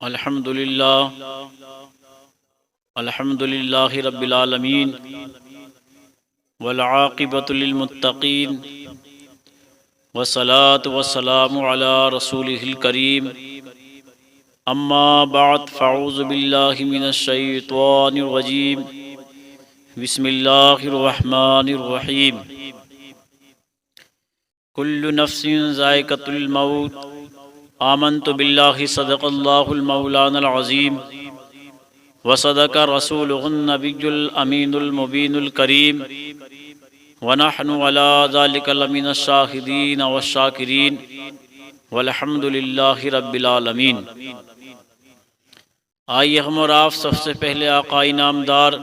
الحمد للہ رب العالمین والعاقبۃ للمتقین والصلاة والسلام علی رسولہ الکریم اما بعد فاعوذ باللہ من الشیطان الرجیم بسم اللہ الرحمن الرحیم کل نفس ذائقۃ الموت آمنت باللہ صدق اللہ المولانا العظیم وصدق رسولہ النبی الامین المبین الکریم ونحن علی ذلک لمن الشاہدین والشاکرین والحمد للہ رب العالمین۔ آئیے ہم اور آپ سب سے پہلے آقا انعامدار،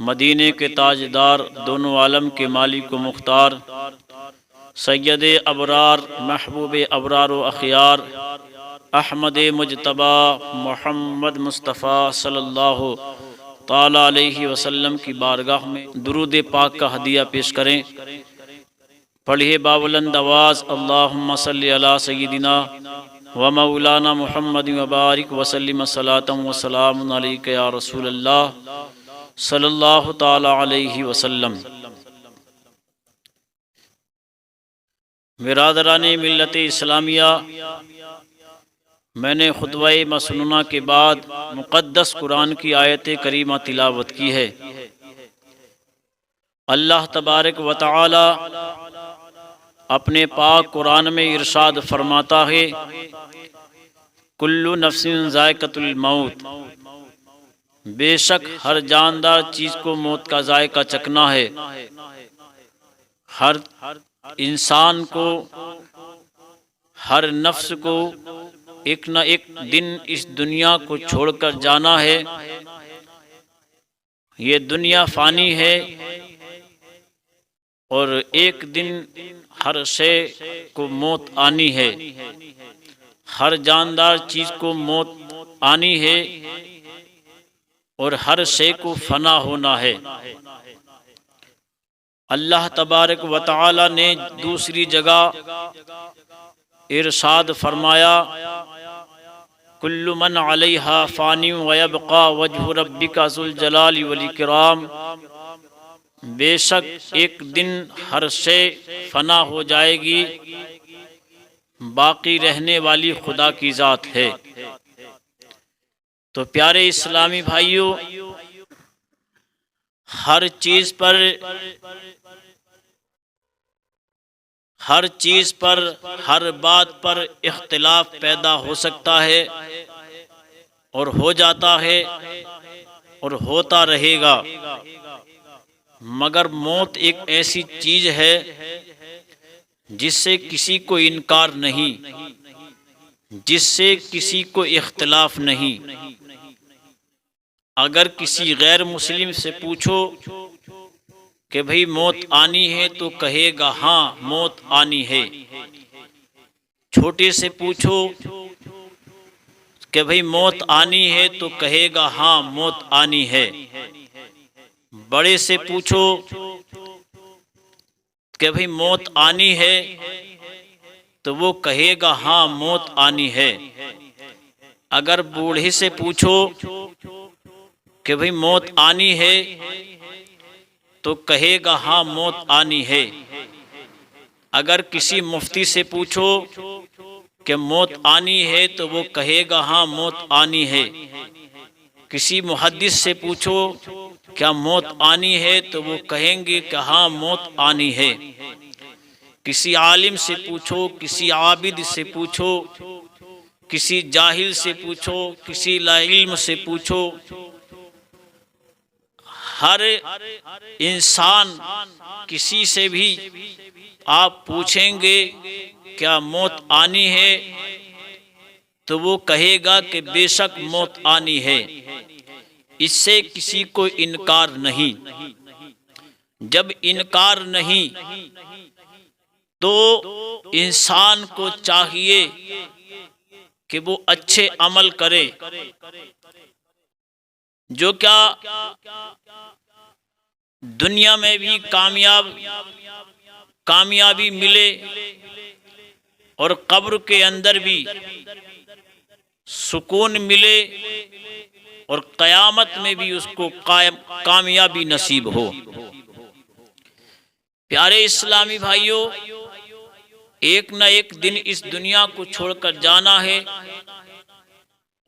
مدینے کے تاجدار، دونوں عالم کے مالک و مختار، سید ابرار، محبوب ابرار و اخیار، احمد مجتبی محمد مصطفیٰ صلی اللہ تعالی علیہ وسلم کی بارگاہ میں درود پاک کا ہدیہ پیش کریں۔ پڑھیے بابلند آواز، اللہم صلی علی سیدنا و مولانا محمد وبارک وسلم صلاۃ و سلام علیک یا رسول اللہ صلی اللہ تعالی علیہ وسلم۔ برادران ملت اسلامیہ، میں نے خطبہ مسنونہ کے بعد مقدس قرآن کی آیت کریمہ تلاوت کی ہے۔ اللہ تبارک و تعالی اپنے پاک قرآن میں ارشاد فرماتا ہے، کل نفس ذائقۃ الموت، بے شک ہر جاندار چیز کو موت کا ذائقہ چکھنا ہے۔ ہر انسان کو، ہر نفس کو ایک نہ ایک دن اس دنیا کو چھوڑ کر جانا ہے۔ یہ دنیا فانی ہے اور ایک دن ہر شے کو موت آنی ہے، ہر جاندار چیز کو موت آنی ہے اور ہر شے کو فنا ہونا ہے۔ اللہ تبارک و تعالی نے دوسری جگہ ارشاد فرمایا، کل من علیہا فانی ویبقی وجہ ربک ذو الجلال والاکرام، بے شک ایک دن ہر شے فنا ہو جائے گی، باقی رہنے والی خدا کی ذات ہے۔ تو پیارے اسلامی بھائیوں، ہر چیز پر ہر بات پر اختلاف پیدا ہو سکتا ہے اور ہو جاتا ہے اور ہوتا رہے گا، مگر موت ایک ایسی چیز ہے جس سے کسی کو انکار نہیں، جس سے کسی کو اختلاف نہیں۔ اگر کسی غیر مسلم سے پوچھو کہ بھئی موت آنی ہے تو کہے گا ہاں موت آنی ہے۔ چھوٹے سے پوچھو کہ بھئی موت آنی ہے تو کہے گا ہاں موت آنی ہے۔ بڑے سے پوچھو کہ بھئی موت آنی ہے تو وہ کہے گا ہاں موت آنی ہے۔ اگر بوڑھے سے پوچھو کہ بھئی موت آنی ہے تو کہے گا ہاں موت آنی ہے۔ اگر کسی مفتی سے پوچھو کہ موت آنی ہے تو وہ کہے گا ہاں موت آنی ہے۔ کسی محدث سے پوچھو کیا موت آنی ہے تو وہ کہیں گے کہ ہاں موت آنی ہے۔ کسی عالم سے پوچھو، کسی عابد سے پوچھو، کسی جاہل سے پوچھو، کسی لا علم سے پوچھو، ہر انسان کسی سے بھی آپ پوچھیں گے کیا موت آنی ہے تو وہ کہے گا کہ بے شک موت آنی ہے۔ اس سے کسی کو انکار نہیں۔ جب انکار نہیں تو انسان کو چاہیے کہ وہ اچھے عمل کرے، جو کیا دنیا میں بھی کامیابی ملے اور قبر کے اندر بھی سکون ملے اور قیامت میں بھی اس کو کامیابی نصیب ہو۔ پیارے اسلامی بھائیوں، ایک نہ ایک دن اس دنیا کو چھوڑ کر جانا ہے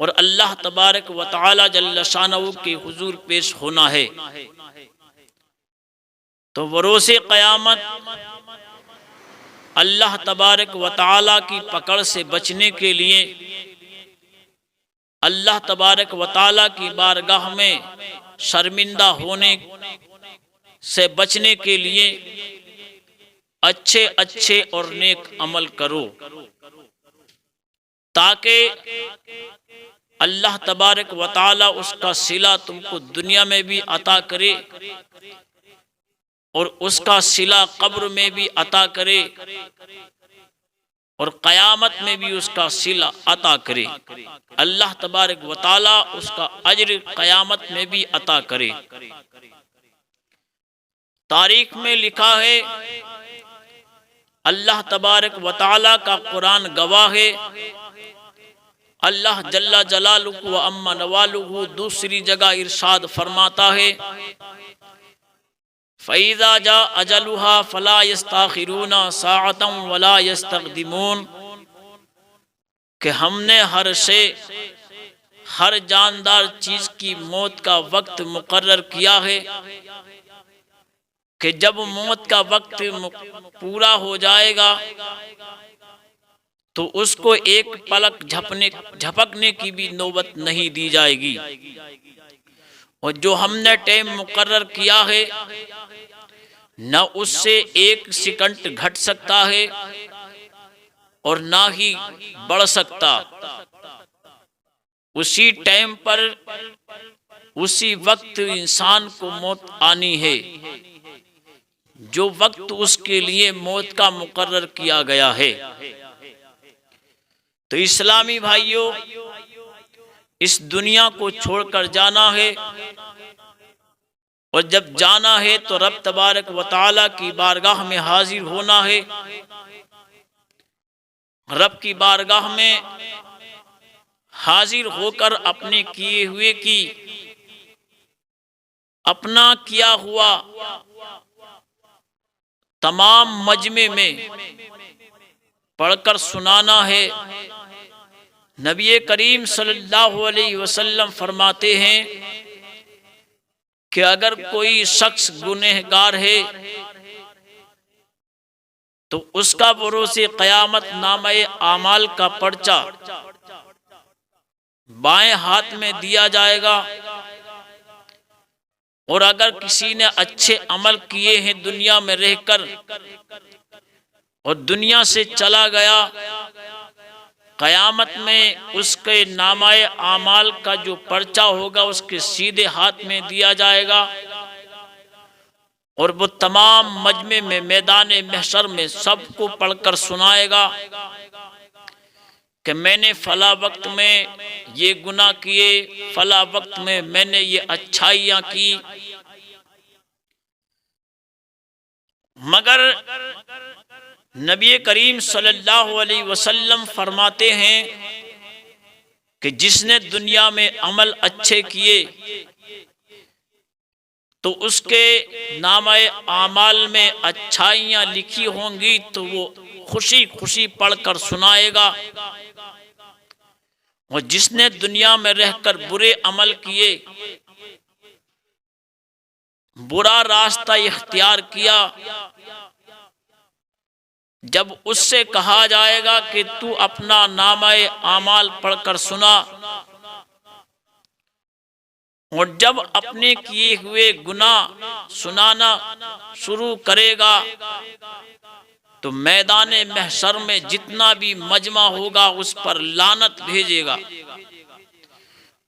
اور اللہ تبارک و تعالی جل شانہ کے حضور پیش ہونا ہے۔ تو بروز قیامت اللہ تبارک و تعالی کی پکڑ سے بچنے کے لیے، اللہ تبارک و تعالی کی بارگاہ میں شرمندہ ہونے سے بچنے کے لیے اچھے اچھے اور نیک عمل کرو، تاکہ اللہ تبارک و تعالی اس کا صلہ تم کو دنیا میں بھی عطا کرے اور اس کا صلہ قبر میں بھی عطا کرے اور قیامت میں بھی اس کا صلہ عطا کرے۔ اللہ تبارک و تعالی اس کا اجر قیامت میں بھی عطا کرے۔ تاریخ میں لکھا ہے، اللہ تبارک و تعالی کا قرآن گواہ ہے، اللہ جل جلالہ و عم نوالہ دوسری جگہ ارشاد فرماتا ہے، فَإِذَا جَاءَ أَجَلُهَا فَلَا يَسْتَأْخِرُونَ سَاعَةً وَلَا يَسْتَقْدِمُونَ کہ ہم نے ہر جاندار چیز کی موت کا وقت مقرر کیا ہے کہ جب موت کا وقت پورا ہو جائے گا تو اس کو ایک پلک جھپکنے کی بھی نوبت نہیں دی جائے گی، اور جو ہم نے ٹائم مقرر کیا ہے نہ اس سے ایک سیکنڈ گھٹ سکتا ہے اور نہ ہی بڑھ سکتا۔ اسی ٹائم پر اسی وقت انسان کو موت آنی ہے، جو وقت اس کے لیے موت کا مقرر کیا گیا ہے۔ تو اسلامی بھائیوں، اس دنیا کو چھوڑ کر جانا ہے، اور جب جانا ہے تو رب تبارک و تعالی کی بارگاہ میں حاضر ہونا ہے۔ رب کی بارگاہ میں حاضر ہو کر اپنے کیے ہوئے کی اپنا کیا ہوا تمام مجمع میں پڑھ کر سنانا ہے۔ نبی کریم صلی اللہ علیہ وسلم فرماتے ہیں کہ اگر کوئی شخص گنہگار ہے تو اس کا بروز قیامت نامہ اعمال کا پرچہ بائیں ہاتھ میں دیا جائے گا، اور اگر کسی نے اچھے عمل کیے ہیں دنیا میں رہ کر اور دنیا سے چلا گیا، قیامت میں اس کے نامہ اعمال کا جو پرچہ ہوگا اس کے سیدھے ہاتھ میں دیا جائے گا، اور وہ تمام مجمع میں میدان محشر میں سب کو پڑھ کر سنائے گا کہ میں نے فلاں وقت میں یہ گناہ کیے، فلاں وقت میں میں نے یہ اچھائیاں کی۔ مگر نبی کریم صلی اللہ علیہ وسلم فرماتے ہیں کہ جس نے دنیا میں عمل اچھے کیے تو اس کے نامہ اعمال میں اچھائیاں لکھی ہوں گی تو وہ خوشی خوشی پڑھ کر سنائے گا، اور جس نے دنیا میں رہ کر برے عمل کیے، برا راستہ اختیار کیا، جب اس سے کہا جائے گا کہ تو اپنا نامہ اعمال پڑھ کر سنا، اور جب اپنے کیے ہوئے گناہ سنانا شروع کرے گا تو میدان محشر میں جتنا بھی مجمع ہوگا اس پر لعنت بھیجے گا،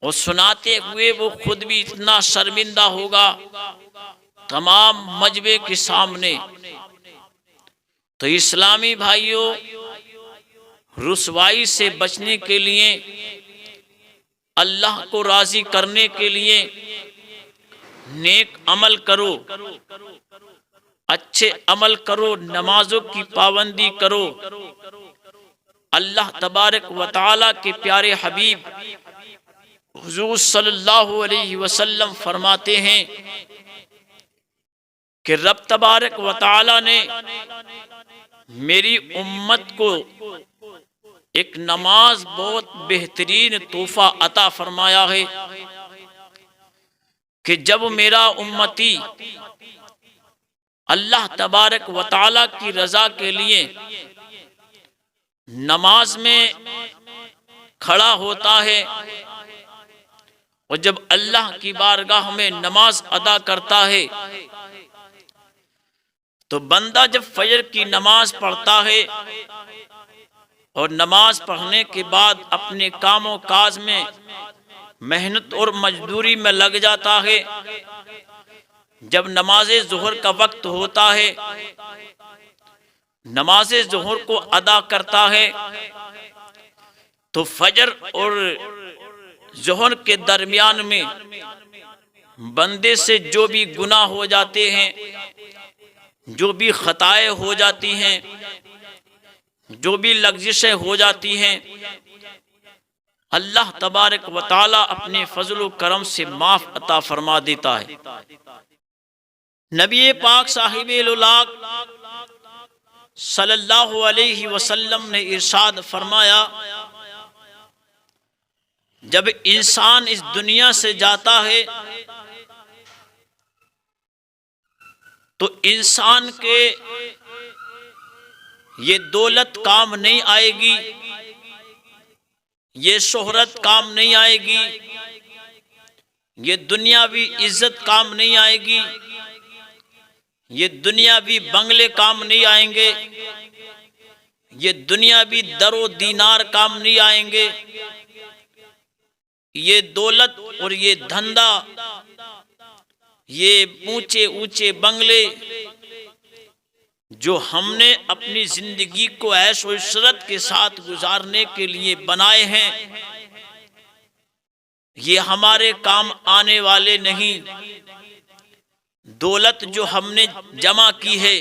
اور سناتے ہوئے وہ خود بھی اتنا شرمندہ ہوگا تمام مجمع کے سامنے۔ تو اسلامی بھائیوں، رسوائی سے بچنے کے لیے، اللہ کو راضی کرنے کے لیے نیک عمل کرو، اچھے عمل کرو، نمازوں کی پابندی کرو، اللہ تبارک و تعالی کے پیارے حبیب حضور صلی اللہ علیہ وسلم فرماتے ہیں کہ رب تبارک و تعالی نے میری امت کو ایک نماز بہت بہترین تحفہ عطا فرمایا ہے کہ جب میرا امتی اللہ تبارک و تعالی کی رضا کے لیے نماز میں کھڑا ہوتا ہے اور جب اللہ کی بارگاہ میں نماز ادا کرتا ہے تو بندہ جب فجر کی نماز پڑھتا ہے اور نماز پڑھنے کے بعد اپنے کام و کاج میں محنت اور مزدوری میں لگ جاتا ہے، جب نماز ظہر کا وقت ہوتا ہے نماز ظہر کو ادا کرتا ہے تو فجر اور ظہر کے درمیان میں بندے سے جو بھی گناہ ہو جاتے ہیں، جو بھی خطائیں ہو جاتی ہیں، جو بھی لغزشیں ہو جاتی ہیں، اللہ تبارک و تعالی اپنے فضل و کرم سے معاف عطا فرما دیتا ہے۔ نبی پاک صاحب الاولاق صلی اللہ علیہ وسلم نے ارشاد فرمایا، جب انسان اس دنیا سے جاتا ہے تو انسان کے یہ دولت کام نہیں آئے گی، یہ شہرت کام نہیں آئے گی، یہ دنیاوی عزت کام نہیں آئے گی، یہ دنیاوی بنگلے کام نہیں آئیں گے، یہ دنیاوی در و دینار کام نہیں آئیں گے، یہ دولت اور یہ دھندا، یہ اونچے اونچے بنگلے جو ہم نے اپنی زندگی کو عیش و عشرت کے ساتھ گزارنے کے لیے بنائے ہیں، یہ ہمارے کام آنے والے نہیں۔ دولت جو ہم نے جمع کی ہے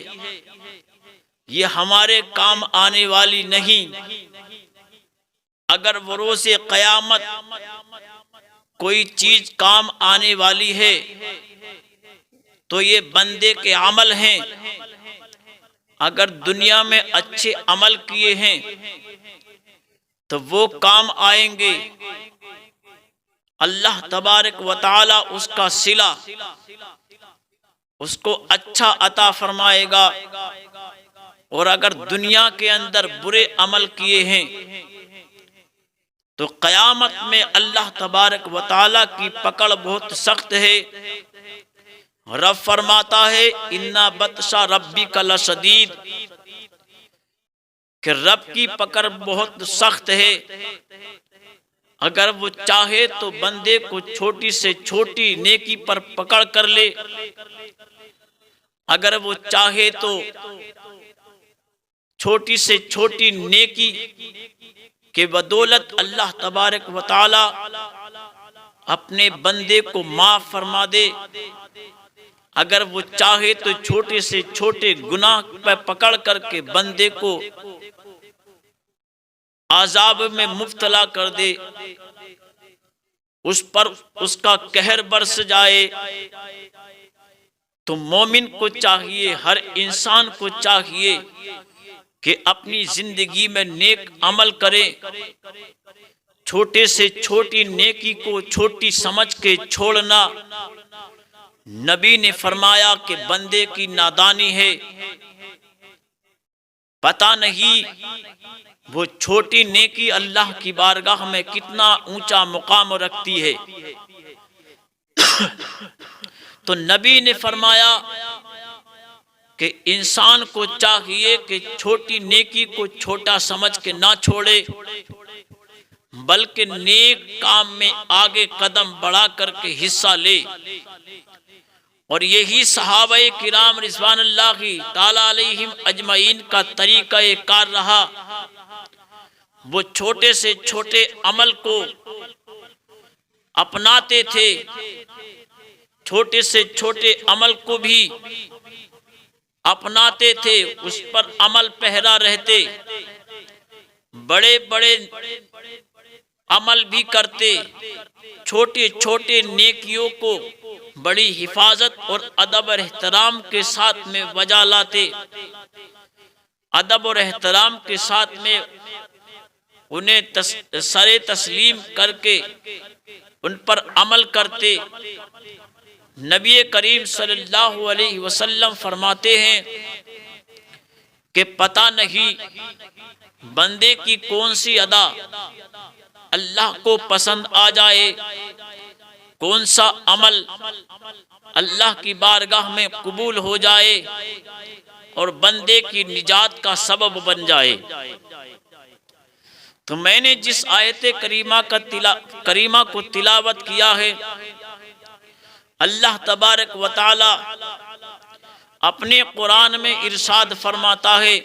یہ ہمارے کام آنے والی نہیں۔ اگر وہ روز قیامت کوئی چیز کام آنے والی ہے تو یہ بندے کے عمل ہیں۔ اگر دنیا میں اچھے عمل کیے ہیں تو وہ کام آئیں گے، اللہ تبارک و تعالی اس کا صلہ اس کو اچھا عطا فرمائے گا، اور اگر دنیا کے اندر برے عمل کیے ہیں تو قیامت میں اللہ تبارک و تعالی کی پکڑ بہت سخت ہے۔ رب فرماتا ہے اِنَّ بَطْشَ رَبِّكَ لَشَدِيدٌ، کہ رب کی پکڑ بہت سخت ہے۔ اگر وہ چاہے تو بندے کو چھوٹی سے چھوٹی نیکی پر پکڑ کر لے، اگر وہ چاہے تو چھوٹی سے چھوٹی نیکی کے بدولت اللہ تبارک و تعالی اپنے بندے کو معاف فرما دے، اگر وہ چاہے تو چھوٹے سے چھوٹے گناہ پہ پکڑ کر کے بندے کو عذاب میں مبتلا کر دے، اس پر اس کا قہر برس جائے۔ تو مومن کو چاہیے، ہر انسان کو چاہیے کہ اپنی زندگی میں نیک عمل کرے، چھوٹے سے چھوٹی نیکی کو چھوٹی سمجھ کے چھوڑنا نبی نے فرمایا کہ بندے کی نادانی ہے، پتہ نہیں وہ چھوٹی نیکی اللہ کی بارگاہ میں کتنا اونچا مقام رکھتی ہے۔ تو نبی نے فرمایا کہ انسان کو چاہیے کہ چھوٹی نیکی کو چھوٹا سمجھ کے نہ چھوڑے، بلکہ نیک کام میں آگے قدم بڑھا کر کے حصہ لے۔ اور یہی صحابہ کرام رضوان اللہ تعالی علیہم اجمعین کا طریقہ کار رہا۔ وہ چھوٹے سے چھوٹے عمل کو اپناتے تھے، چھوٹے سے چھوٹے عمل کو بھی اپناتے تھے، اس پر عمل پیرا رہتے، بڑے بڑے عمل بھی کرتے، چھوٹے چھوٹے نیکیوں کو بڑی حفاظت اور ادب اور احترام کے ساتھ میں بجا لاتے، ادب اور احترام کے ساتھ میں انہیں سر تسلیم کر کے ان پر عمل کرتے۔ نبی کریم صلی اللہ علیہ وسلم فرماتے ہیں کہ پتہ نہیں بندے کی کون سی ادا اللہ کو پسند آ جائے، کون سا عمل اللہ کی بارگاہ میں قبول ہو جائے اور بندے کی نجات کا سبب بن جائے۔ تو میں نے جس آیت کریمہ کو تلاوت کیا ہے، اللہ تبارک و تعالی اپنے قرآن میں ارشاد فرماتا ہے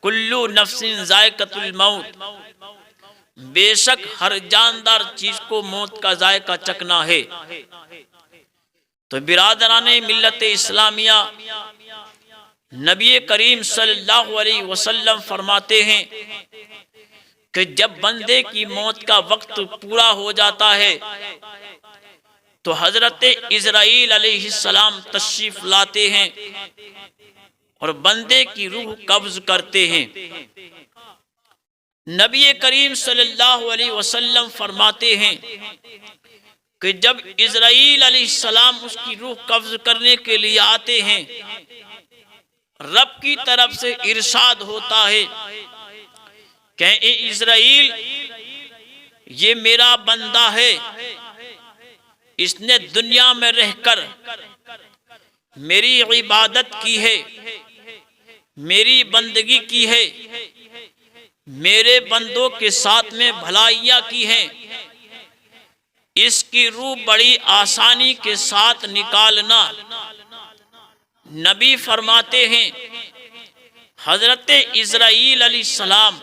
کلو نفس ذائقۃ الموت، بے شک ہر جاندار چیز کو موت کا ذائقہ چکھنا ہے۔ تو برادران ملت اسلامیہ، نبی کریم صلی اللہ علیہ وسلم فرماتے ہیں کہ جب بندے کی موت کا وقت پورا ہو جاتا ہے تو حضرت عزرائیل علیہ السلام تشریف لاتے ہیں اور بندے کی روح قبض کرتے ہیں۔ نبی کریم صلی اللہ علیہ وسلم فرماتے ہیں کہ جب عزرائیل علیہ السلام اس کی روح قبض کرنے کے لیے آتے ہیں، رب کی طرف سے ارشاد ہوتا ہے کہ اے عزرائیل، یہ میرا بندہ ہے، اس نے دنیا میں رہ کر میری عبادت کی ہے، میری بندگی کی ہے، میرے بندوں کے ساتھ میں بھلائیاں کی ہیں، اس کی روح بڑی آسانی کے ساتھ نکالنا۔ نبی فرماتے ہیں حضرت عزرائیل علیہ السلام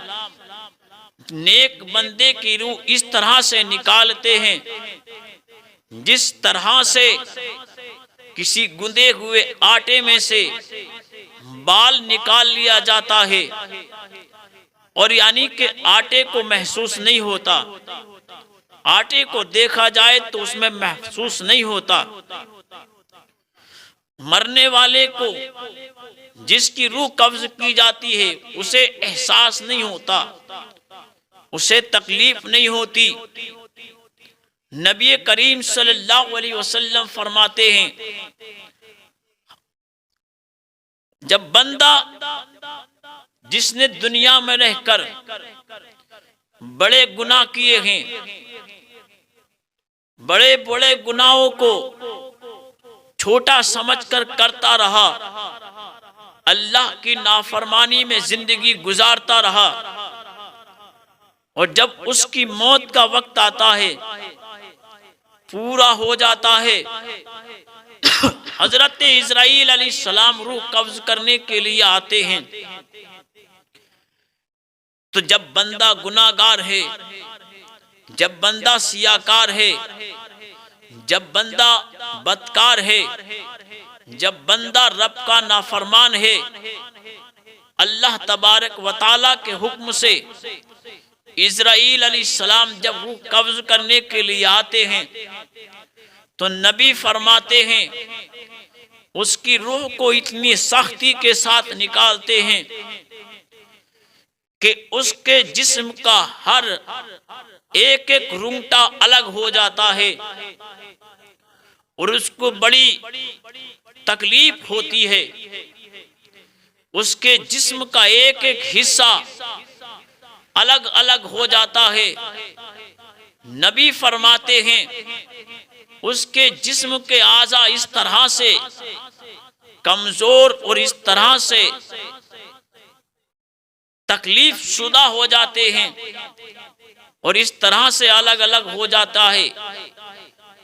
نیک بندے کی روح اس طرح سے نکالتے ہیں جس طرح سے کسی گندے ہوئے آٹے میں سے بال نکال لیا جاتا ہے، اور یعنی کہ آٹے کو محسوس نہیں ہوتا، آٹے کو دیکھا جائے تو اس میں محسوس نہیں ہوتا۔ مرنے والے کو جس کی روح قبض کی جاتی ہے اسے احساس نہیں ہوتا، اسے تکلیف نہیں ہوتی۔ نبی کریم صلی اللہ علیہ وسلم فرماتے ہیں جب بندہ جس نے دنیا میں رہ کر بڑے گناہ کیے ہیں، بڑے بڑے گناہوں کو چھوٹا سمجھ کر کرتا رہا، اللہ کی نافرمانی میں زندگی گزارتا رہا، اور جب اس کی موت کا وقت آتا ہے، پورا ہو جاتا ہے، حضرت عزرائیل علیہ السلام روح قبض کرنے کے لیے آتے ہیں، تو جب بندہ گناہگار ہے، جب بندہ سیاکار ہے، جب بندہ بدکار ہے، جب بندہ رب کا نافرمان ہے، اللہ تبارک و تعالیٰ کے حکم سے عزرائیل علیہ السلام جب روح قبض کرنے کے لیے آتے ہیں تو نبی فرماتے ہیں اس کی روح کو اتنی سختی کے ساتھ نکالتے ہیں کہ اس کے جسم کا ہر ایک ایک رونگٹا الگ ہو جاتا ہے، اور اس کو بڑی تکلیف ہوتی ہے، اس کے جسم کا ایک ایک حصہ الگ الگ ہو جاتا ہے۔ نبی فرماتے ہیں اس کے جسم کے اعضاء اس طرح سے کمزور اور اس طرح سے تکلیف شدہ ہو جاتے ہیں اور اس طرح سے الگ الگ ہو جاتا ہے،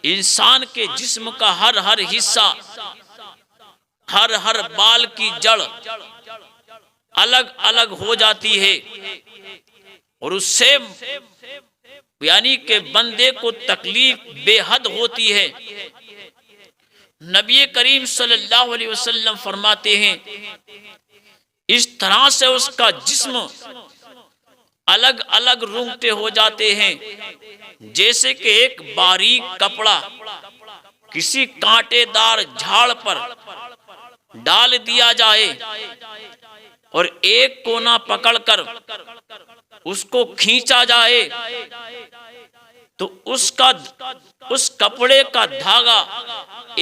انسان کے جسم کا ہر ہر حصہ، ہر ہر بال کی جڑ الگ الگ ہو جاتی ہے، اور اس سے یعنی کہ بندے کو تکلیف بے حد ہوتی ہے۔ نبی کریم صلی اللہ علیہ وسلم فرماتے ہیں اس طرح سے اس کا جسم الگ الگ رونگٹے ہو جاتے ہیں، جیسے کہ ایک باریک کپڑا کسی کانٹے دار جھاڑ پر ڈال دیا جائے اور ایک کونا پکڑ کر اس کو کھینچا جائے تو اس کپڑے کا دھاگا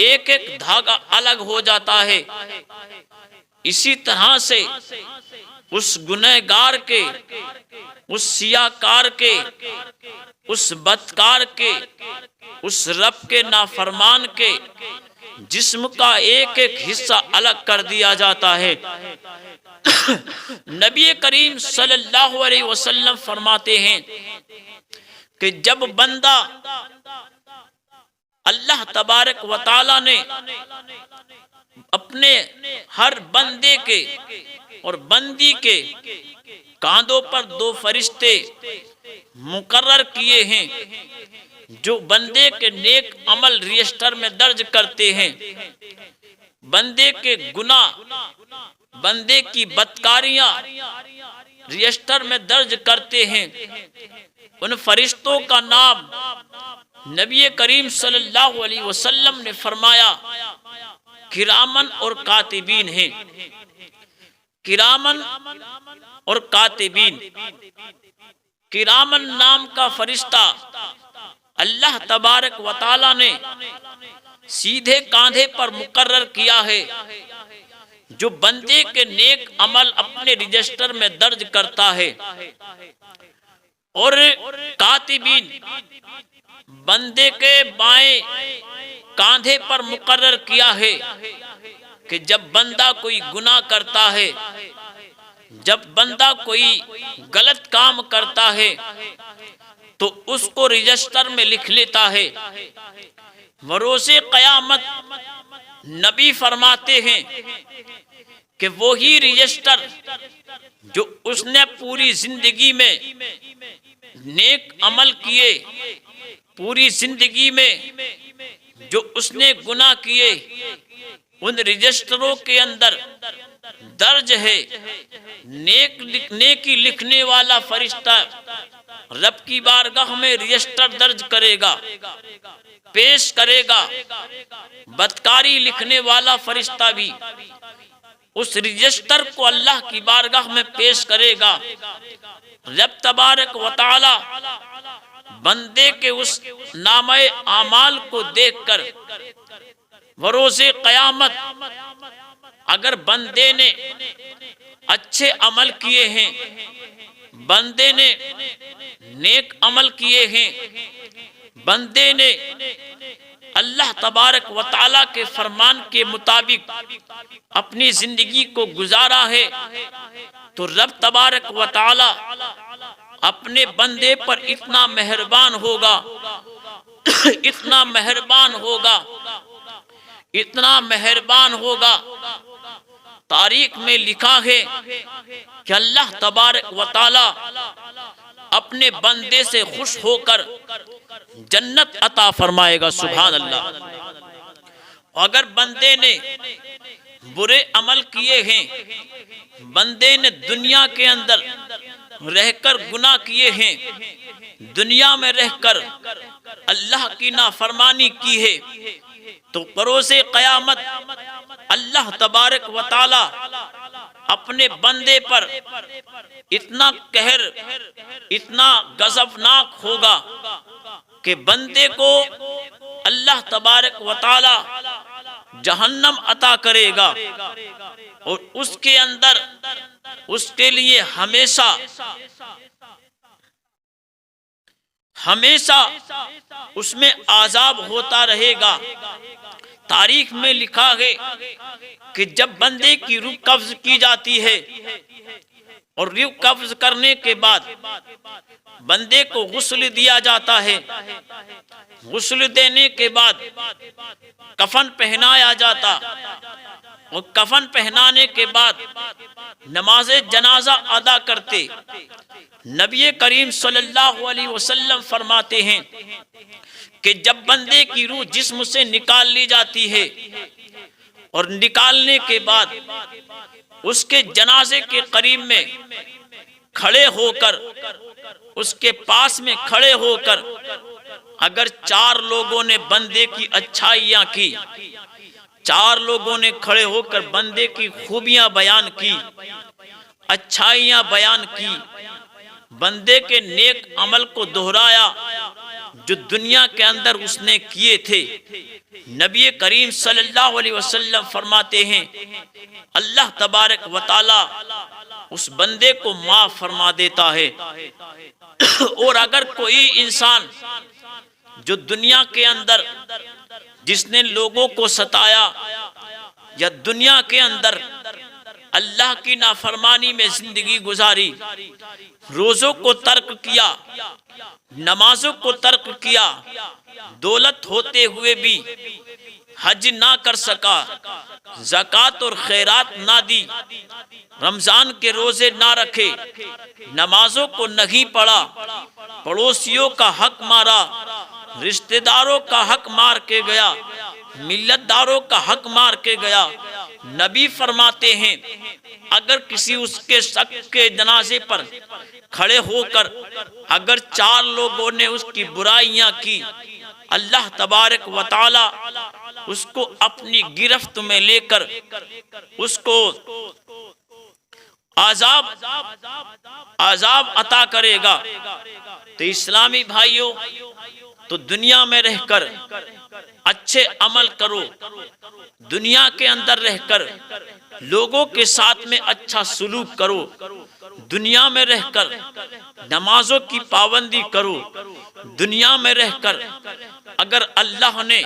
ایک ایک دھاگا الگ ہو جاتا ہے۔ اسی طرح سے اس گنہگار کے، اس سیاہکار کے، اس بدکار کے، اس رب کے نافرمان کے جسم کا ایک ایک حصہ الگ کر دیا جاتا ہے۔ نبی کریم صلی اللہ علیہ وسلم فرماتے ہیں کہ جب بندہ، اللہ تبارک و تعالی نے اپنے ہر بندے کے اور بندی کے کاندھوں پر دو فرشتے مقرر کیے ہیں جو بندے کے نیک عمل رجسٹر میں درج کرتے ہیں، بندے کے گناہ، بندے کی بدکاریاں رجسٹر میں درج کرتے ہیں۔ ان فرشتوں کا نام نبی کریم صلی اللہ علیہ وسلم نے فرمایا کرامن اور کاتبین ہیں۔ کرامن اور کاتبین، کرامن نام کا فرشتہ اللہ تبارک و تعالی نے سیدھے کاندھے پر مقرر کیا ہے، جو بندے کے نیک عمل اپنے رجسٹر میں درج کرتا ہے۔ اور کاتبین بندے کے بائیں کاندھے پر مقرر کیا ہے کہ جب بندہ کوئی گناہ کرتا ہے، جب بندہ کوئی غلط کام کرتا ہے تو اس کو رجسٹر میں لکھ لیتا ہے۔ بروز قیامت نبی فرماتے ہیں کہ وہی رجسٹر جو اس نے پوری زندگی میں نیک عمل کیے، پوری زندگی میں جو اس نے گناہ کیے، ان رجسٹروں کے اندر درج ہے۔ نیکی لکھنے والا فرشتہ رب کی بارگاہ میں رجسٹر درج کرے گا، پیش کرے گا۔ بدکاری لکھنے والا فرشتہ بھی اس رجسٹر کو اللہ کی بارگاہ میں پیش کرے گا۔ رب تبارک و تعالی بندے کے اس نامہ اعمال کو دیکھ کر بروز قیامت اگر بندے نے اچھے عمل کیے ہیں، بندے نے نیک عمل کیے ہیں، بندے نے اللہ تبارک و تعالیٰ کے فرمان کے مطابق اپنی زندگی کو گزارا ہے، تو رب تبارک و تعالیٰ اپنے بندے پر اتنا مہربان ہوگا، اتنا مہربان ہوگا، اتنا مہربان ہوگا۔ تاریخ میں لکھا ہے کہ اللہ تبارک و تعالی اپنے بندے سے خوش ہو کر جنت عطا فرمائے گا۔ سبحان اللہ۔ اگر بندے نے برے عمل کیے ہیں، بندے نے دنیا کے اندر رہ کر گناہ کیے ہیں، دنیا میں رہ کر اللہ کی نافرمانی کی ہے، تو بروز قیامت اللہ تبارک و تعالی اپنے بندے پر اتنا قہر، اتنا غضبناک ہوگا کہ بندے کو اللہ تبارک و تعالی جہنم عطا کرے گا، اور اس کے اندر اس کے لیے ہمیشہ اس میں عذاب ہوتا رہے گا۔ تاریخ میں لکھا ہے کہ جب بندے کی روح قبض کی جاتی ہے اور روح قبض کرنے کے بعد بندے کو غسل دیا جاتا ہے، غسل دینے کے بعد کفن پہنایا جاتا، اور کفن پہنانے کے بعد نماز جنازہ ادا کرتے۔ نبی کریم صلی اللہ علیہ وسلم فرماتے ہیں کہ جب بندے کی روح جسم سے نکال لی جاتی ہے اور نکالنے کے بعد اس کے جنازے کے قریب میں کھڑے ہو کر، اس کے پاس میں کھڑے ہو کر اگر چار لوگوں نے بندے کی اچھائیاں کی، چار لوگوں نے کھڑے ہو کر بندے کی خوبیاں بیان کی، اچھائیاں بیان کی، بندے کے نیک عمل کو دہرایا جو دنیا کے اندر اس نے کیے تھے، نبی کریم صلی اللہ علیہ وسلم فرماتے ہیں اللہ تبارک و تعالی اس بندے کو معاف فرما دیتا ہے۔ اور اگر کوئی انسان جو دنیا کے اندر جس نے لوگوں کو ستایا یا دنیا کے اندر اللہ کی نافرمانی میں زندگی گزاری، روزوں کو ترک کیا، نمازوں کو ترک کیا، دولت ہوتے ہوئے بھی حج نہ کر سکا، زکوٰۃ اور خیرات نہ دی، رمضان کے روزے نہ رکھے، نمازوں کو نہیں پڑھا، پڑوسیوں کا حق مارا، رشتہ داروں کا حق مار کے گیا، ملت داروں کا حق مار کے گیا، نبی فرماتے ہیں اگر کسی اس کے شخص کے جنازے پر کھڑے ہو کر اگر چار لوگوں نے اس کی برائیاں کی، اللہ تبارک و تعالی اس کو اپنی گرفت میں لے کر اس کو عذاب عطا کرے گا۔ تو اسلامی بھائیوں، تو دنیا میں رہ کر اچھے عمل کرو، دنیا کے اندر رہ کر لوگوں کے ساتھ میں اچھا سلوک کرو، دنیا میں رہ کر نمازوں کی پابندی کرو، دنیا میں رہ کر اگر اللہ نے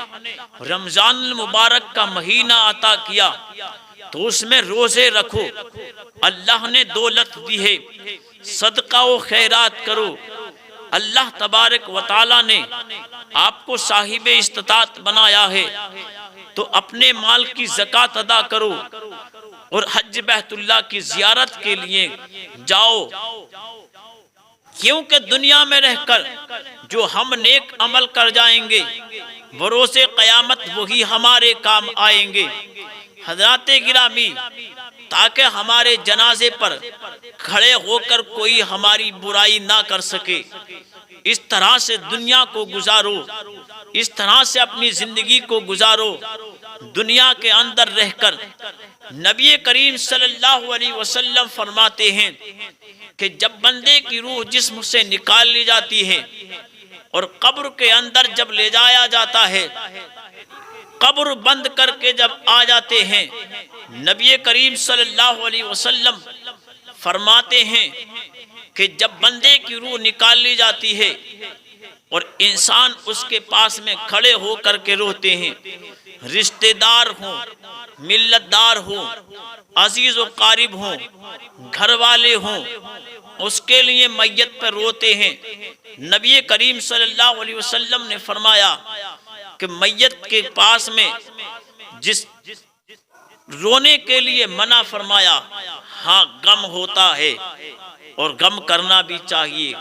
رمضان المبارک کا مہینہ عطا کیا تو اس میں روزے رکھو، اللہ نے دولت دی ہے صدقہ و خیرات کرو، اللہ تبارک و تعالی نے آپ کو صاحب استطاعت بنایا ہے تو اپنے مال کی زکوٰۃ ادا کرو اور حج بیت اللہ کی زیارت کے لیے جاؤ، کیونکہ دنیا میں رہ کر جو ہم نیک عمل کر جائیں گے بروز قیامت وہی ہمارے کام آئیں گے۔ حضرات گرامی، تاکہ ہمارے جنازے پر کھڑے ہو کر کوئی ہماری برائی نہ کر سکے، اس طرح سے دنیا کو گزارو، اس طرح سے اپنی زندگی کو گزارو۔ دنیا کے اندر رہ کر نبی کریم صلی اللہ علیہ وسلم فرماتے ہیں کہ جب بندے کی روح جسم سے نکال لی جاتی ہے اور قبر کے اندر جب لے جایا جاتا ہے، قبر بند کر کے جب آ جاتے ہیں، نبی کریم صلی اللہ علیہ وسلم فرماتے ہیں کہ جب بندے کی روح نکال لی جاتی ہے اور انسان اس کے پاس میں کھڑے ہو کر کے روتے ہیں، رشتہ دار ہوں، ملت دار ہوں، عزیز و قارب ہوں، گھر والے ہوں، اس کے لیے میت پر روتے ہیں۔ نبی کریم صلی اللہ علیہ وسلم نے فرمایا کہ میت کے پاس میں جس رونے کے لیے منع فرمایا، ہاں غم ہوتا ہے اور غم کرنا بھی چاہیے،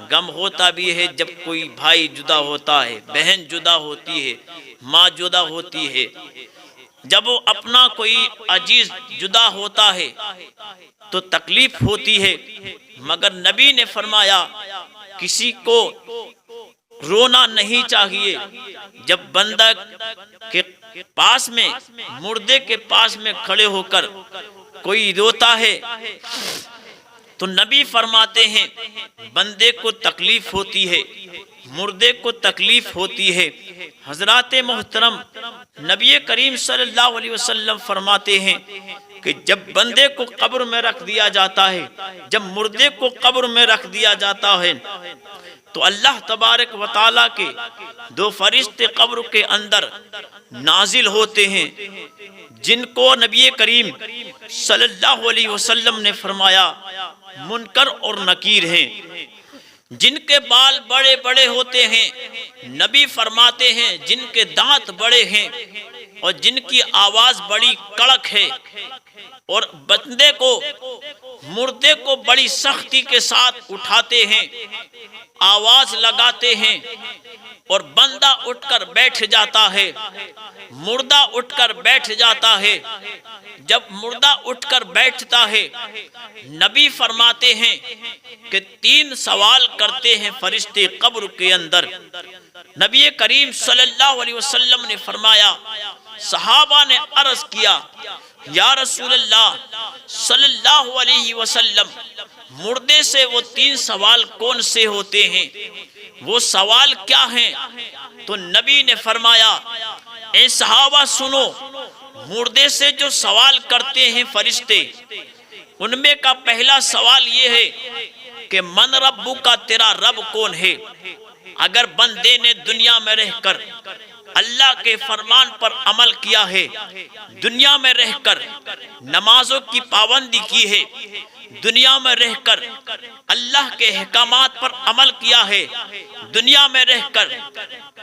غم ہوتا بھی ہے جب کوئی بھائی جدا ہوتا ہے، بہن جدا ہوتی ہے، ماں جدا ہوتی ہے، جب وہ اپنا کوئی عزیز جدا ہوتا ہے تو تکلیف ہوتی ہے، مگر نبی نے فرمایا کسی کو رونا نہیں چاہیے۔ جب بندہ کے پاس میں، مردے کے پاس میں کھڑے ہو کر کوئی روتا ہے تو نبی فرماتے ہیں بندے کو تکلیف ہوتی ہے، مردے کو تکلیف ہوتی ہے۔ حضرات محترم، نبی کریم صلی اللہ علیہ وسلم فرماتے ہیں کہ جب بندے کو قبر میں رکھ دیا جاتا ہے، جب مردے کو قبر میں رکھ دیا جاتا ہے تو اللہ تبارک و تعالیٰ کے دو فرشتے قبر کے اندر نازل ہوتے ہیں، جن کو نبی کریم صلی اللہ علیہ وسلم نے فرمایا منکر اور نکیر ہیں، جن کے بال بڑے بڑے ہوتے ہیں، نبی فرماتے ہیں جن کے دانت بڑے ہیں اور جن کی آواز بڑی کڑک ہے، اور بندے کو، مردے کو بڑی سختی کے ساتھ اٹھاتے ہیں، آواز لگاتے ہیں، اور بندہ اٹھ کر بیٹھ جاتا ہے، مردہ اٹھ کر بیٹھ جاتا ہے۔ جب مردہ اٹھ کر بیٹھتا ہے، نبی فرماتے ہیں کہ 3 سوال کرتے ہیں فرشتے قبر کے اندر۔ نبی کریم صلی اللہ علیہ وسلم نے فرمایا، صحابہ نے عرض کیا، یا رسول اللہ صلی اللہ علیہ وسلم، مردے سے وہ 3 سوال کون سے ہوتے ہیں؟ وہ سوال کیا ہیں؟ تو نبی نے فرمایا، اے صحابہ سنو، مردے سے جو سوال کرتے ہیں فرشتے، ان میں کا پہلا سوال یہ ہے کہ من ربو کا، تیرا رب کون ہے؟ اگر بندے نے دنیا میں رہ کر اللہ کے فرمان پر عمل کیا ہے، دنیا میں رہ کر نمازوں کی پابندی کی ہے، دنیا میں رہ کر اللہ کے احکامات پر عمل کیا ہے، دنیا میں رہ کر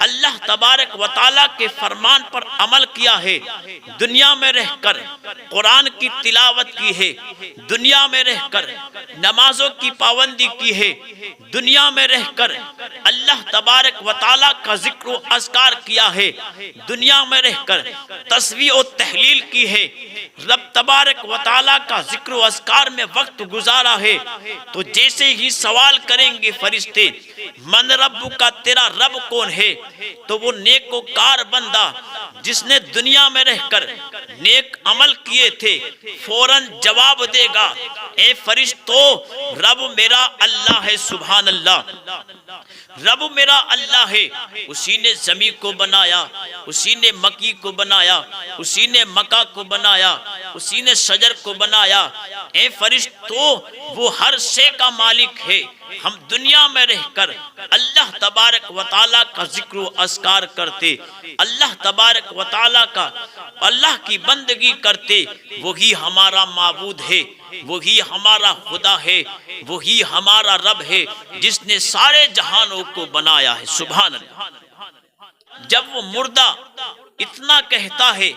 اللہ تبارک و تعالیٰ کے فرمان پر عمل کیا ہے، دنیا میں رہ کر قرآن کی تلاوت کی ہے، دنیا میں رہ کر نمازوں کی پابندی کی ہے، دنیا میں رہ کر اللہ تبارک و تعالیٰ کا ذکر و اذکار کیا ہے، دنیا میں رہ کر تسبیح و تحلیل کی ہے، رب تبارک و تعالیٰ کا ذکر و اذکار میں وقت گزارا ہے، تو جیسے ہی سوال کریں گے فرشتے، من رب کا، تیرا رب کون ہے؟ تو وہ نیک و کار بندہ جس نے دنیا میں رہ کر نیک عمل کیے تھے فوراً جواب دے گا، اے فرشتو، رب میرا اللہ ہے۔ سبحان اللہ، رب میرا اللہ ہے، اسی نے زمین کو بنایا، اسی نے مکی کو بنایا، اسی نے مکہ کو بنایا، اسی نے شجر کو بنایا۔ اے فرشتو، وہ ہر شے کا مالک ہے۔ ہم دنیا میں رہ کر اللہ تبارک و تعالیٰ کا ذکر و اذکار کرتے، اللہ تبارک و تعالیٰ کا، اللہ کی بندگی کرتے، وہی ہمارا معبود ہے، وہی ہمارا خدا ہے، وہی ہمارا رب ہے جس نے سارے جہانوں کو بنایا ہے۔ سبحان اللہ۔ جب وہ مردہ اتنا کہتا ہے،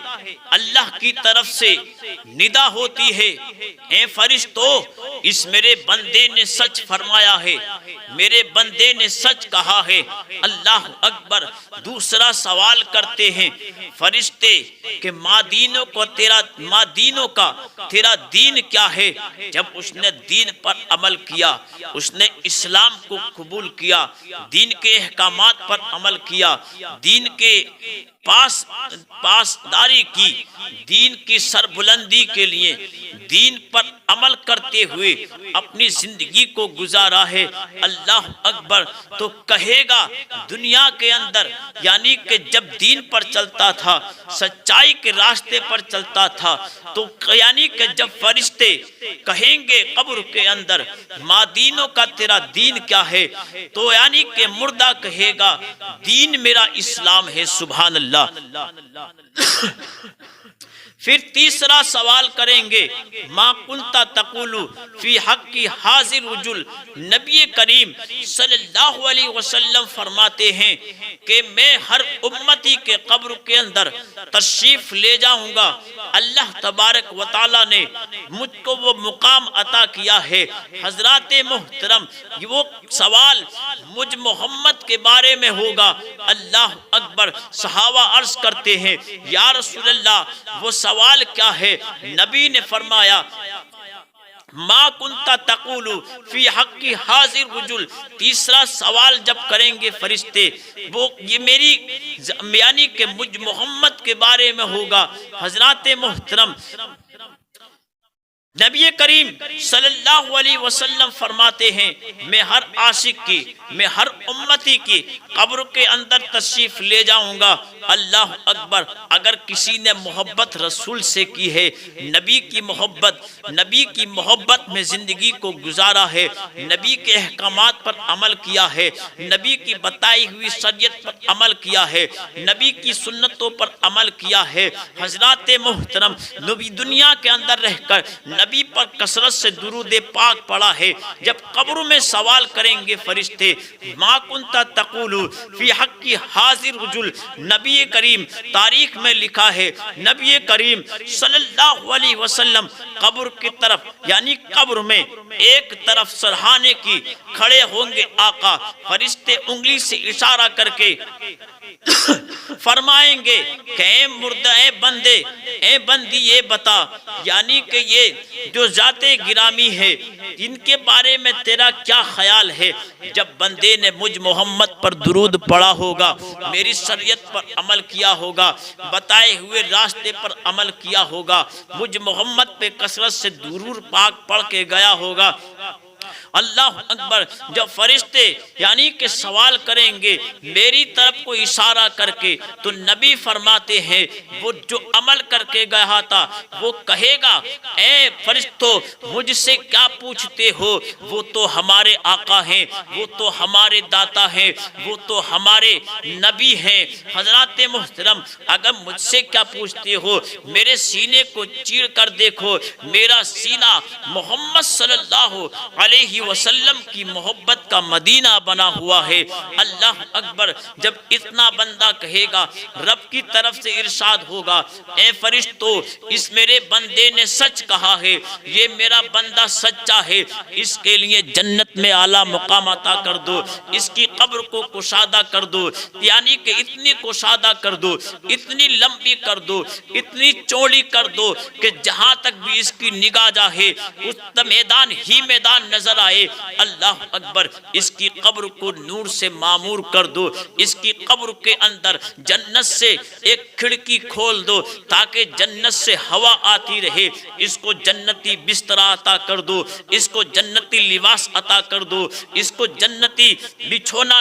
اللہ کی طرف سے ندا ہوتی ہے، اے فرشتو، اس میرے بندے نے سچ فرمایا ہے، میرے بندے نے سچ کہا ہے۔ اللہ اکبر۔ دوسرا سوال کرتے ہیں فرشتے کہ مادینوں کا تیرا دین کیا ہے؟ جب اس نے دین پر عمل کیا، اس نے اسلام کو قبول کیا، دین کے احکامات پر عمل کیا، دین کے پاسداری کی، دین کی سربلندی کے لیے دین پر عمل کرتے ہوئے اپنی زندگی کو گزارا ہے، اللہ اکبر، تو کہے گا دنیا کے اندر، یعنی کہ جب دین پر چلتا تھا، سچائی کے راستے پر چلتا تھا، تو یعنی کہ جب فرشتے کہیں گے قبر کے اندر مادینوں کا تیرا دین کیا ہے، تو یعنی کہ مردہ کہے گا دین میرا اسلام ہے۔ سبحان اللہ۔ پھر تیسرا سوال کریں گے، ما کنت تقول فی حق حاضر رجل۔ نبی کریم صلی اللہ علیہ وسلم فرماتے ہیں کہ میں ہر امتی کے قبر کے اندر تشریف لے جاؤں گا، اللہ تبارک و تعالیٰ نے مجھ کو وہ مقام عطا کیا ہے۔ حضرات محترم، وہ سوال مجھ محمد کے بارے میں ہوگا۔ اللہ اکبر۔ صحابہ عرض کرتے ہیں، یا رسول اللہ، وہ سوال کیا ہے؟ نبی نے فرمایا، ما کنت تقول فی حق حاضر رجل۔ تیسرا سوال جب کریں گے فرشتے، وہ یہ میری یعنی کہ مجھ محمد کے بارے میں ہوگا۔ حضرات محترم، نبی کریم صلی اللہ علیہ وسلم فرماتے ہیں، میں ہر عاشق کی، میں ہر امتی کی قبر کے اندر تشریف لے جاؤں گا۔ اللہ اکبر۔ اگر کسی نے محبت رسول سے کی ہے، نبی کی محبت میں زندگی کو گزارا ہے، نبی کے احکامات پر عمل کیا ہے، نبی کی بتائی ہوئی شریعت پر عمل کیا ہے، نبی کی سنتوں پر عمل کیا ہے، حضرات محترم، نبی دنیا کے اندر رہ کر نبی پر کثرت سے درود پاک پڑھا ہے، جب قبر میں سوال کریں گے فرشتے ما کنت تقول فی حق حاضر رجل، نبی کریم تاریخ میں لکھا ہے نبی کریم صلی اللہ علیہ وسلم قبر کی طرف یعنی قبر میں ایک طرف سرہانے کی کھڑے ہوں گے آقا، فرشتے انگلی سے اشارہ کر کے فرمائیں گے کہ اے مردہ اے بندے اے بندی یہ بتا، یعنی کہ یہ جو ذات گرامی ہے ان کے بارے میں تیرا کیا خیال ہے؟ جب بندے نے مجھ محمد پر درود پڑھا ہوگا، میری شریعت پر عمل کیا ہوگا، بتائے ہوئے راستے پر عمل کیا ہوگا، مجھ محمد پہ کثرت سے درود پاک پڑھ کے گیا ہوگا، اللہ اکبر، جب فرشتے یعنی کہ سوال کریں گے میری طرف کو اشارہ کر کے، تو نبی فرماتے ہیں وہ جو عمل کر کے گیا تھا وہ کہے گا اے فرشتوں مجھ سے کیا پوچھتے ہو، وہ تو ہمارے آقا ہیں، وہ تو ہمارے داتا ہیں، وہ تو ہمارے نبی ہیں۔ حضرات محترم اگر مجھ سے کیا پوچھتے ہو، میرے سینے کو چیر کر دیکھو، میرا سینہ محمد صلی اللہ علیہ وسلم کی محبت کا مدینہ بنا ہوا ہے۔ اللہ اکبر، جب اتنا بندہ کہے گا رب کی طرف سے ارشاد ہوگا اے فرشتو اس میرے بندے نے سچ کہا ہے، یہ میرا بندہ سچا ہے، اس کے لیے جنت میں اعلیٰ مقام عطا کر دو، اس کی قبر کو کشادہ کر دو، یعنی کہ اتنی کشادہ کر دو، اتنی لمبی کر دو، اتنی چوڑی کر دو کہ جہاں تک بھی اس کی نگاہ جائے اس میدان ہی میدان نظر آئے۔ اللہ اکبر، اس کی قبر کو نور سے معمور کر دو، اس کی قبر کے اندر جنت سے ایک کھڑکی کھول دو تاکہ جنت سے ہوا آتی رہے، اس کو جنتی بستر عطا کر دو، اس کو جنتی لباس عطا کر دو، اس کو جنتی بچھونا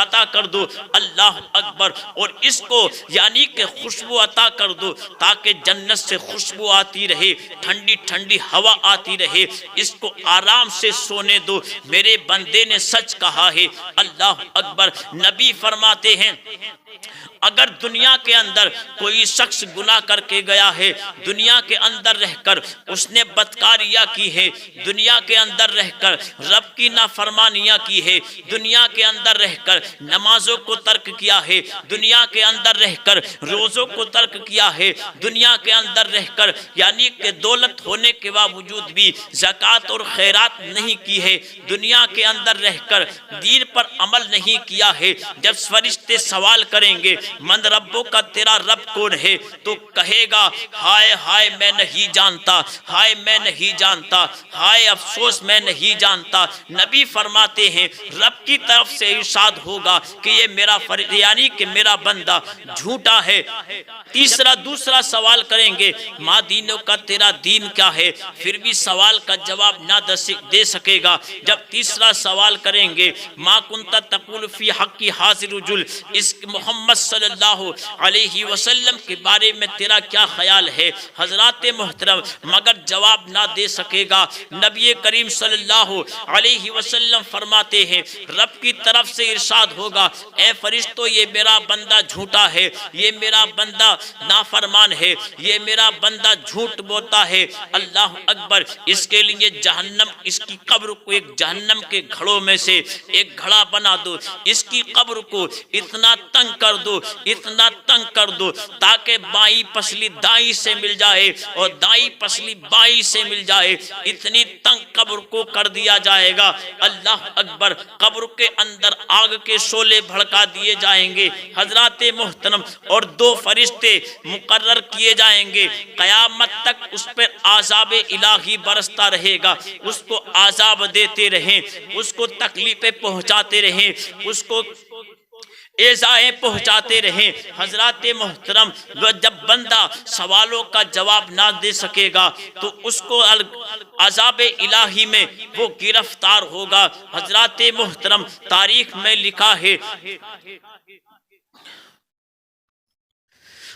عطا کر دو۔ اللہ اکبر، اور اس کو یعنی کہ خوشبو عطا کر دو تاکہ جنت سے خوشبو آتی رہے، ٹھنڈی ٹھنڈی ہوا آتی رہے، اس کو آرام سے سونے دو، میرے بندے نے سچ کہا ہے۔ اللہ اکبر، نبی فرماتے ہیں اگر دنیا کے اندر کوئی شخص گناہ کر کے گیا ہے، دنیا کے اندر رہ کر اس نے بدکاریاں کی ہے، دنیا کے اندر رہ کر رب کی نافرمانیاں کی ہے، دنیا کے اندر رہ کر نمازوں کو ترک کیا ہے، دنیا کے اندر رہ کر روزوں کو ترک کیا ہے، دنیا کے اندر رہ کر یعنی کہ دولت ہونے کے باوجود بھی زکوٰۃ اور خیرات نہیں کی ہے، دنیا کے اندر رہ کر دین پر عمل نہیں کیا ہے، جب فرشتے سوال کریں گے من ربوں کا تیرا رب کون ہے، تو کہے گا ہائے ہائے میں نہیں جانتا، ہائے میں نہیں جانتا، ہائے افسوس میں نہیں جانتا۔ نبی فرماتے ہیں رب کی طرف سے ارشاد ہوگا کہ یہ میرا یعنی کہ میرا بندہ جھوٹا ہے۔ دوسرا سوال کریں گے ماں دینوں کا تیرا دین کیا ہے، پھر بھی سوال کا جواب نہ دے سکے گا۔ جب تیسرا سوال کریں گے ماں کنت تقول فی حق حاضر رجل، اس محمد صلی اللہ علیہ وسلم کے بارے میں تیرا کیا خیال ہے، حضرات محترم مگر جواب نہ دے سکے گا۔ نبی کریم صلی اللہ علیہ وسلم فرماتے ہیں رب کی طرف سے ارشاد ہوگا اے فرشتوں یہ میرا بندہ جھوٹا ہے، یہ میرا بندہ نافرمان ہے، یہ میرا بندہ جھوٹ بولتا ہے۔ اللہ اکبر، اس کے لیے جہنم، اس کی قبر کو ایک جہنم کے گھڑوں میں سے ایک گھڑا بنا دو، اس کی قبر کو اتنا تنگ کر دو، اتنا تنگ کر دو تاکہ بائیں پسلی دائیں سے مل جائے اور دائیں پسلی بائیں سے مل جائے، اتنی تنگ قبر کو کر دیا جائے گا۔ اللہ اکبر، قبر کے اندر آگ کے شعلے بھڑکا دیے جائیں گے حضرات محترم، اور دو فرشتے مقرر کیے جائیں گے، قیامت تک اس پر عذاب الہی برستا رہے گا، اس کو عذاب دیتے رہیں، اس کو تکلیفیں پہنچاتے رہیں، اس کو ایذائیں پہنچاتے رہیں۔ حضرات محترم، جب بندہ سوالوں کا جواب نہ دے سکے گا تو اس کو عذاب الہی میں وہ گرفتار ہوگا۔ حضرات محترم، تاریخ میں لکھا ہے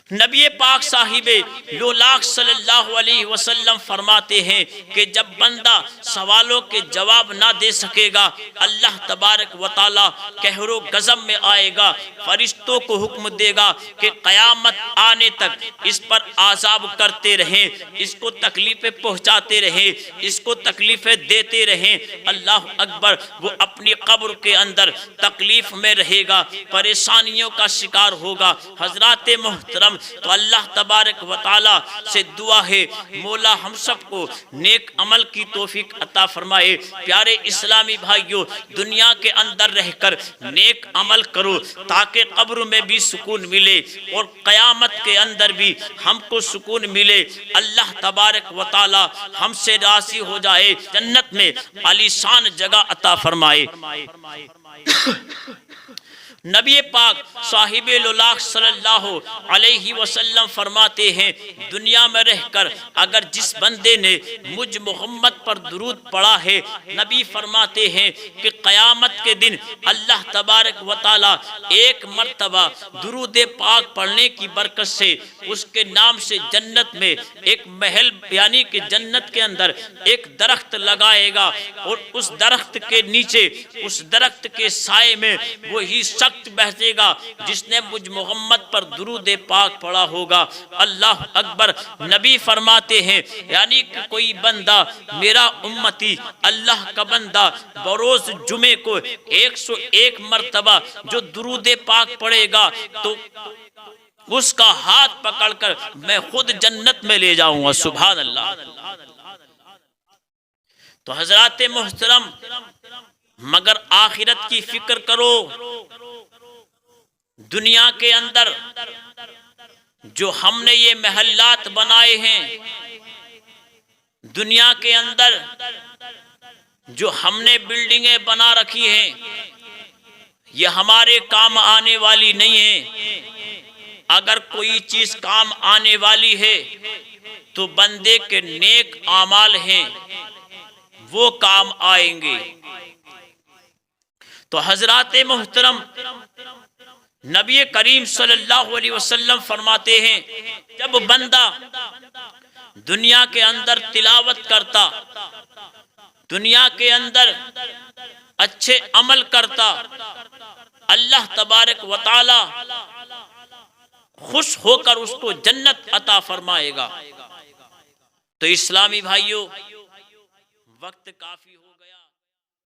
نبی پاک صاحب لولاک صلی اللہ علیہ وسلم فرماتے ہیں کہ جب بندہ سوالوں کے جواب نہ دے سکے گا، اللہ تبارک و تعالی قہر و غضب میں آئے گا، فرشتوں کو حکم دے گا کہ قیامت آنے تک اس پر عذاب کرتے رہیں، اس کو تکلیفیں پہنچاتے رہیں، اس کو تکلیفیں دیتے رہیں۔ اللہ اکبر، وہ اپنی قبر کے اندر تکلیف میں رہے گا، پریشانیوں کا شکار ہوگا۔ حضرات محترم، تو اللہ تبارک و تعالی سے دعا ہے مولا ہم سب کو نیک عمل کی توفیق عطا فرمائے۔ پیارے اسلامی بھائیوں، دنیا کے اندر رہ کر نیک عمل کرو تاکہ قبر میں بھی سکون ملے اور قیامت کے اندر بھی ہم کو سکون ملے۔ اللہ تبارک و تعالی ہم سے راضی ہو جائے، جنت میں عالیشان جگہ عطا فرمائے۔ نبی پاک صاحب لولاک صلی اللہ علیہ وسلم فرماتے ہیں دنیا میں رہ کر اگر جس بندے نے مجھ محمد پر درود پڑھا ہے، نبی فرماتے ہیں کہ قیامت کے دن اللہ تبارک و تعالی ایک مرتبہ درود پاک پڑھنے کی برکت سے اس کے نام سے جنت میں ایک محل یعنی کہ جنت کے اندر ایک درخت لگائے گا، اور اس درخت کے نیچے اس درخت کے سائے میں وہی بیٹھے گا جس نے مجھ محمد پر درود پاک پڑھا ہوگا۔ اللہ اکبر، نبی فرماتے ہیں یعنی کہ کوئی بندہ میرا امتی اللہ کا بندہ بروز جمعے کو 101 مرتبہ جو درود پاک پڑھے گا تو اس کا ہاتھ پکڑ کر میں خود جنت میں لے جاؤں گا۔ سبحان اللہ۔ تو حضرات محترم، مگر آخرت کی فکر کرو۔ دنیا کے اندر جو ہم نے یہ محلات بنائے ہیں، دنیا کے اندر جو ہم نے بلڈنگیں بنا رکھی ہیں، یہ ہمارے کام آنے والی نہیں ہیں۔ اگر کوئی چیز کام آنے والی ہے تو بندے کے نیک اعمال ہیں، وہ کام آئیں گے۔ تو حضرات محترم، نبی کریم صلی اللہ علیہ وسلم فرماتے ہیں جب بندہ دنیا کے اندر تلاوت کرتا، دنیا کے اندر اچھے عمل کرتا، اللہ تبارک و تعالی خوش ہو کر اس کو جنت عطا فرمائے گا۔ تو اسلامی بھائیوں، وقت کافی ہو